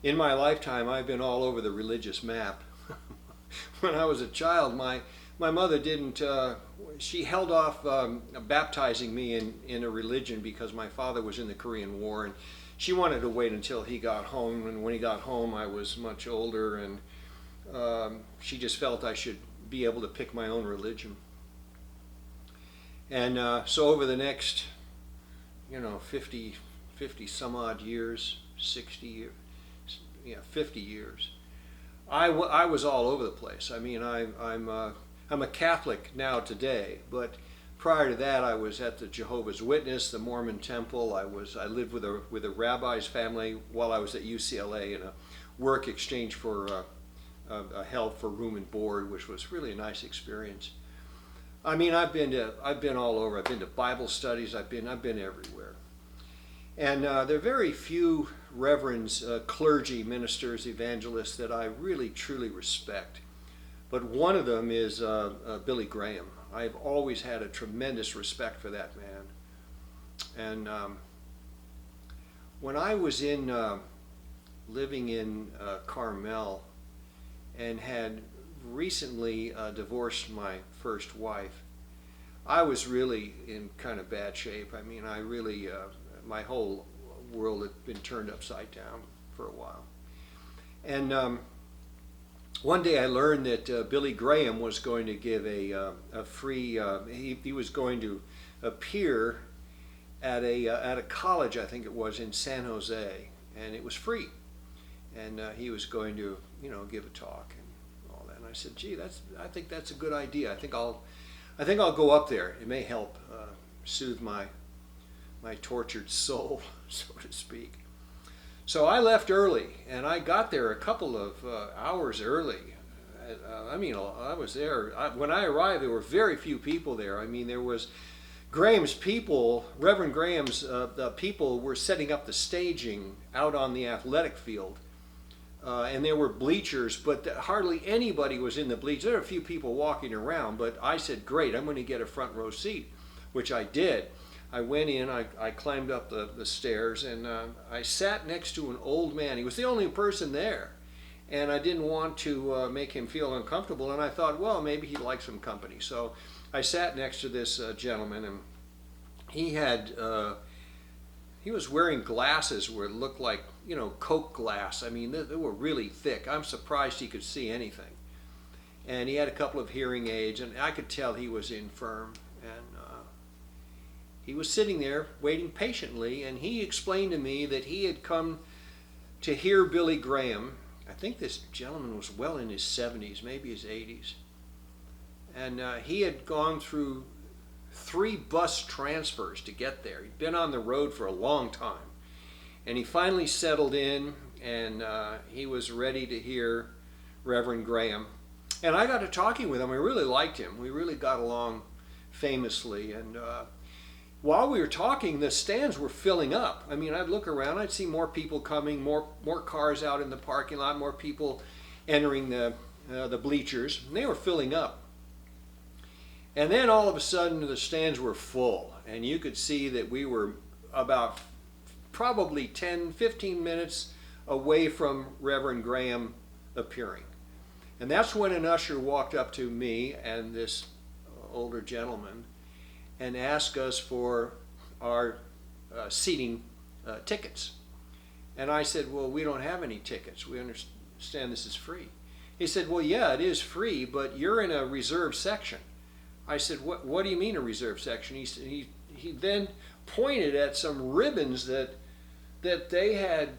in my lifetime, I've been all over the religious map. When I was a child, my mother didn't, she held off baptizing me in a religion because my father was in the Korean War, and she wanted to wait until he got home. And when he got home, I was much older, and she just felt I should be able to pick my own religion. And so over the next, 50 some odd years, 60 years, 50 years, I was all over the place. I mean, I'm a Catholic now today, but prior to that, I was at the Jehovah's Witness, the Mormon Temple. I lived with a rabbi's family while I was at UCLA in a work exchange for help for room and board, which was really a nice experience. I mean, I've been all over. I've been to Bible studies. I've been everywhere. And there are very few reverends, clergy, ministers, evangelists that I really truly respect. But one of them is Billy Graham. I've always had a tremendous respect for that man. And when I was living in Carmel and had recently divorced my first wife, I was really in kind of bad shape. I mean, I really, my whole world had been turned upside down for a while. And one day I learned that Billy Graham was going to give a free, he was going to appear at a college, I think it was, in San Jose, and it was free. And he was going to, give a talk and all that. And I said, gee, I think that's a good idea. I think I'll go up there. It may help soothe my tortured soul, so to speak. So I left early, and I got there a couple of hours early. I mean, I was there. When I arrived, there were very few people there. I mean, there was Graham's people, Reverend Graham's people were setting up the staging out on the athletic field. And there were bleachers, but hardly anybody was in the bleachers. There were a few people walking around, but I said, great, I'm going to get a front row seat, which I did. I went in, I climbed up the stairs, and I sat next to an old man. He was the only person there, and I didn't want to make him feel uncomfortable, and I thought, well, maybe he'd like some company. So I sat next to this gentleman, and he was wearing glasses where it looked like, Coke glass. I mean, they were really thick. I'm surprised he could see anything. And he had a couple of hearing aids, and I could tell he was infirm. And he was sitting there waiting patiently, and he explained to me that he had come to hear Billy Graham. I think this gentleman was well in his 70s, maybe his 80s. And he had gone through 3 bus transfers to get there. He'd been on the road for a long time. And he finally settled in, and he was ready to hear Reverend Graham. And I got to talking with him. I really liked him. We really got along famously. And while we were talking, the stands were filling up. I mean, I'd look around, I'd see more people coming, more cars out in the parking lot, more people entering the bleachers, and they were filling up. And then all of a sudden the stands were full, and you could see that we were about probably 10, 15 minutes away from Reverend Graham appearing. And that's when an usher walked up to me and this older gentleman and asked us for our seating tickets. And I said, well, we don't have any tickets. We understand this is free. He said, well, yeah, it is free, but you're in a reserved section. I said, what do you mean a reserved section? He then pointed at some ribbons that they had,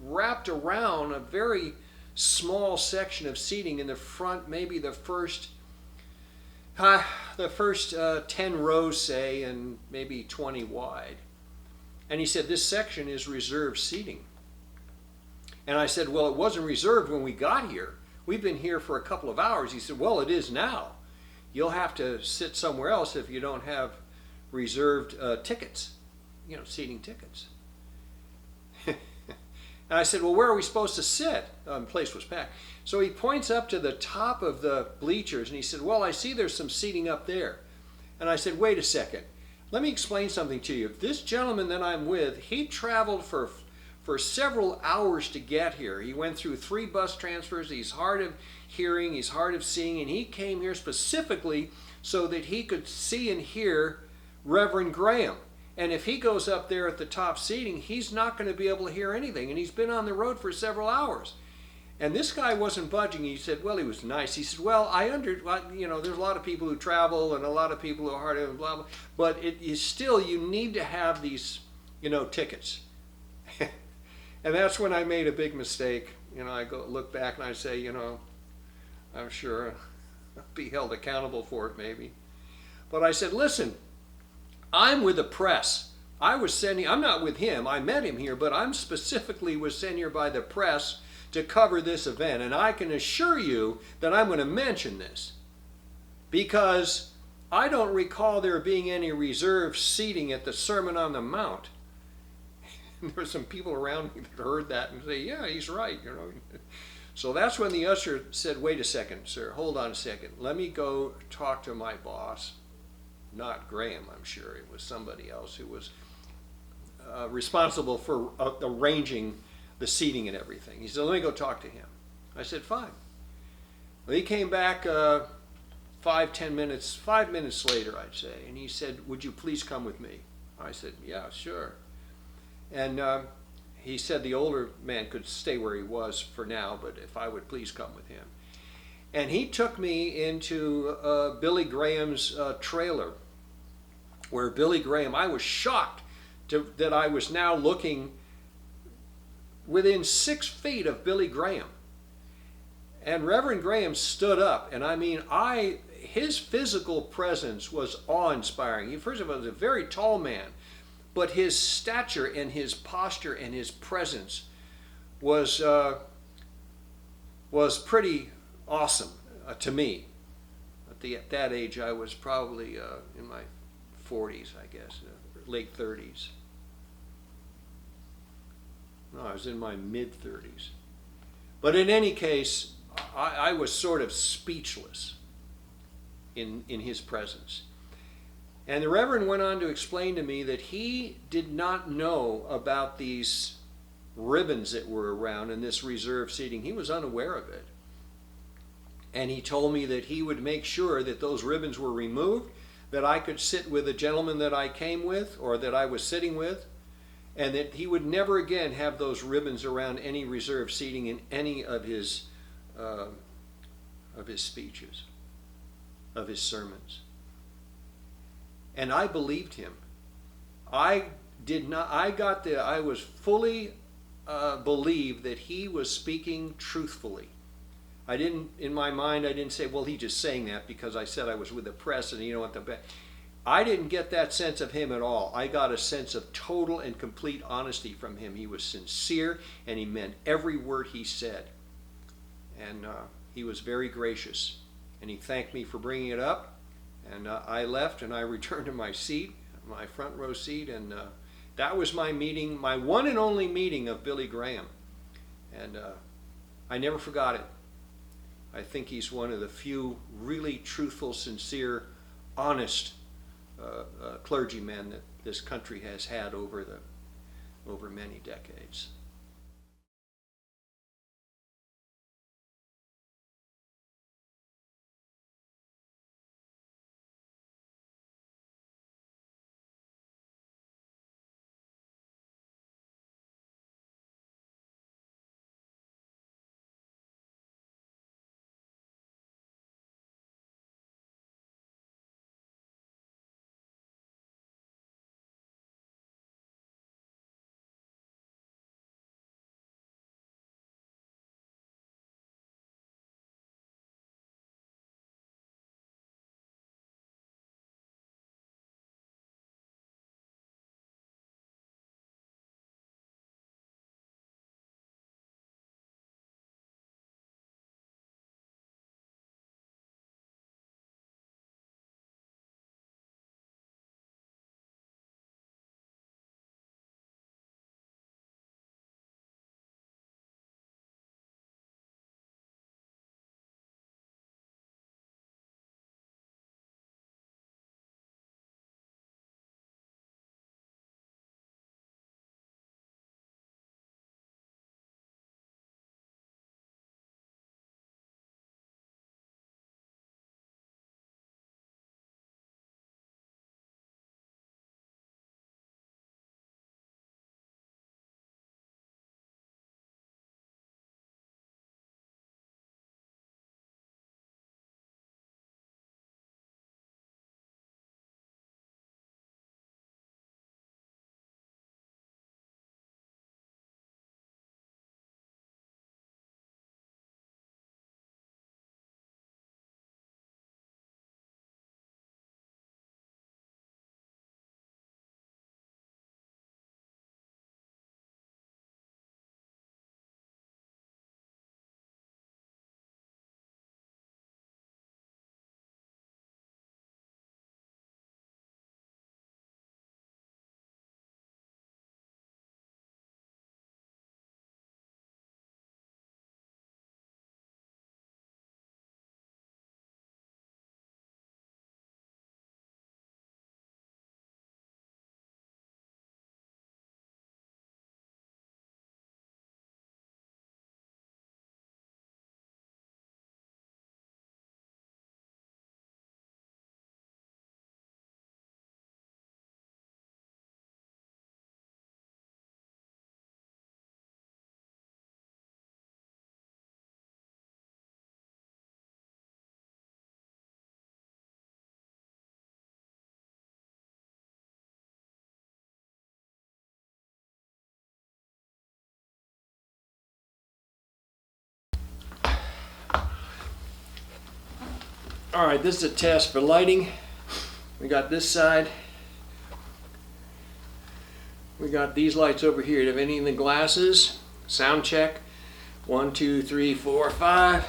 wrapped around a very small section of seating in the front, maybe the first 10 rows, say, and maybe 20 wide. And he said, this section is reserved seating. And I said, well, it wasn't reserved when we got here. We've been here for a couple of hours. He said, well, it is now. You'll have to sit somewhere else if you don't have reserved tickets, seating tickets. And I said, well, where are we supposed to sit? The place was packed. So he points up to the top of the bleachers, and he said, well, I see there's some seating up there. And I said, wait a second. Let me explain something to you. This gentleman that I'm with, he traveled for for several hours to get here. He went through 3 bus transfers. He's hard of hearing, he's hard of seeing, and he came here specifically so that he could see and hear Reverend Graham. And if he goes up there at the top seating, he's not going to be able to hear anything. And he's been on the road for several hours. And this guy wasn't budging. He said, well, he was nice. He said, well, there's a lot of people who travel and a lot of people who are hard of blah, blah. But it is still, you need to have these, tickets. And that's when I made a big mistake. I look back and I say, I'm sure I'll be held accountable for it maybe. But I said, listen, I'm with the press. I'm not with him. I met him here, but I'm specifically was sent here by the press to cover this event. And I can assure you that I'm going to mention this because I don't recall there being any reserved seating at the Sermon on the Mount. There were some people around me that heard that and say, yeah, he's right. So that's when the usher said, wait a second, sir, hold on a second. Let me go talk to my boss. Not Graham, I'm sure. It was somebody else who was responsible for arranging the seating and everything. He said, let me go talk to him. I said, fine. Well, he came back 5 minutes later, I'd say, and he said, would you please come with me? I said, yeah, sure. And he said the older man could stay where he was for now, but if I would please come with him. And he took me into Billy Graham's trailer, where Billy Graham, I was shocked that I was now looking within 6 feet of Billy Graham. And Reverend Graham stood up, and his physical presence was awe-inspiring. First of all, he was a very tall man, but his stature and his posture and his presence was pretty awesome to me. At that age, I was probably in my 40s, I guess, late 30s. No, I was in my mid-30s. But in any case, I was sort of speechless in his presence. And the Reverend went on to explain to me that he did not know about these ribbons that were around in this reserved seating. He was unaware of it. And he told me that he would make sure that those ribbons were removed, that I could sit with a gentleman that I came with or that I was sitting with, and that he would never again have those ribbons around any reserved seating in any of his speeches, of his sermons. And I believed him. I was fully believed that he was speaking truthfully. In my mind, I didn't say, well, he's just saying that because I said I was with the press and I didn't get that sense of him at all. I got a sense of total and complete honesty from him. He was sincere and he meant every word he said. And he was very gracious. And he thanked me for bringing it up. And I left and I returned to my seat, my front row seat, and that was my meeting, my one and only meeting of Billy Graham. And I never forgot it. I think he's one of the few really truthful, sincere, honest clergymen that this country has had over many decades. All right, this is a test for lighting. We got this side. We got these lights over here. Do you have any in the glasses? Sound check. 1, 2, 3, 4, 5.